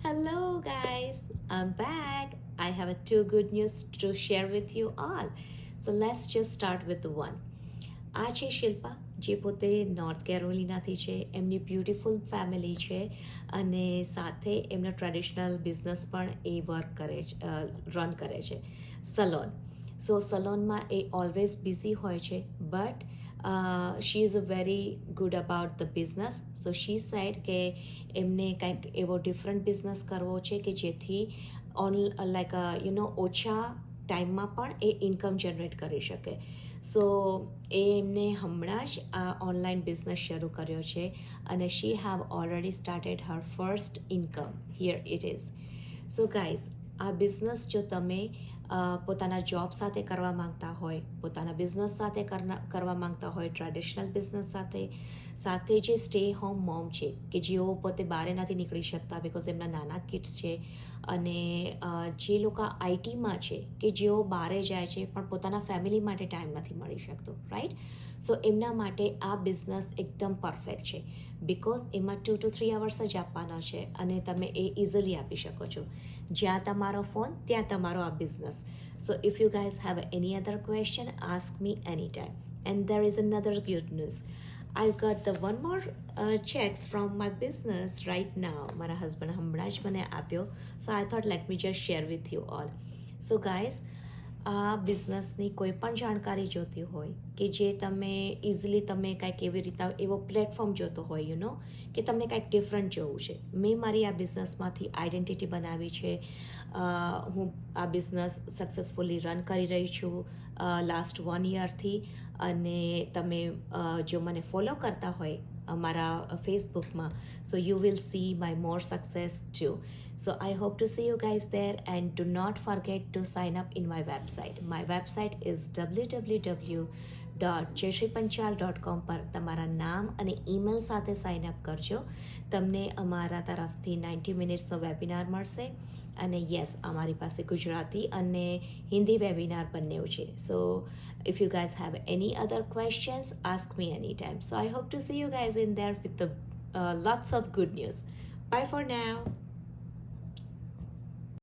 Hello, guys. I'm back. I have two good news to share with you all. So let's just start with the one. આ છે શિલ્પા જે પોતે north કેરોલિનાથી છે. એમની beautiful family છે અને સાથે એમના ટ્રેડિશનલ બિઝનેસ પણ એ રન કરે છે, સલોન. સો સલોનમાં એ ઓલવેઝ બિઝી હોય છે, but she is a very good about the business. So she said કે એમને કંઈક એવો ડિફરન્ટ બિઝનેસ કરવો છે કે જેથી ઓછા ટાઈમમાં પણ એ ઇન્કમ જનરેટ કરી શકે. સો એમને હમણાં જ આ ઓનલાઈન બિઝનેસ શરૂ કર્યો છે અને she have already started her first income. Here it is. So guys, આ બિઝનેસ જો તમે પોતાના જોબ સાથે કરવા માંગતા હોય, પોતાના બિઝનેસ સાથે કરવા માંગતા હોય, ટ્રેડિશનલ બિઝનેસ સાથે જે સ્ટે હોમ મોમ છે કે જેઓ પોતે બહાર નથી નીકળી શકતા બિકોઝ એમના નાના કિડ્સ છે, અને જે લોકો આઈટીમાં છે કે જેઓ બહારે જાય છે પણ પોતાના ફેમિલી માટે ટાઈમ નથી મળી શકતો, રાઈટ? સો એમના માટે આ બિઝનેસ એકદમ પરફેક્ટ છે બિકોઝ એમાં 2 to 3 અવર્સ જ આપવાના છે અને તમે એ ઇઝીલી આપી શકો છો. જ્યાં તમારો ફોન ત્યાં તમારો આ business. So if you guys have any other question, ask me any time. And there is another good news. I've got the one more checks from my business right now. મારા husband હમણાં જ મને આપ્યો. So I thought let me just share with you all. So guys, આ બિઝનેસની કોઈ પણ જાણકારી જોતી હોય કે જે તમે ઇઝીલી તમે કાંઈક એવી રીતના એવો પ્લેટફોર્મ જોતો હોય કે તમને કાંઈક ડિફરન્ટ જોવું છે, મેં મારી આ બિઝનેસમાંથી આઈડેન્ટિટી બનાવી છે. હું આ બિઝનેસ સક્સેસફુલી રન કરી રહી છું લાસ્ટ 1 યરથી. અને તમે જો મને ફોલો કરતા હોય મારા ફેસબુકમાં, so you will see my more success too. So I hope to see you guys there, and do not forget to sign up in my website. My website is www.jayshripanchal.com. પર તમારા નામ અને email સાથે sign up કરજો. તમને અમારા તરફથી 90 મિનિટ્સનો webinar મળશે. અને યસ, અમારી પાસે ગુજરાતી અને હિન્દી વેબિનાર બંને છે. સો if you guys have any other questions, ask me anytime. So I hope to see you guys in there with the lots of good news. Bye for now.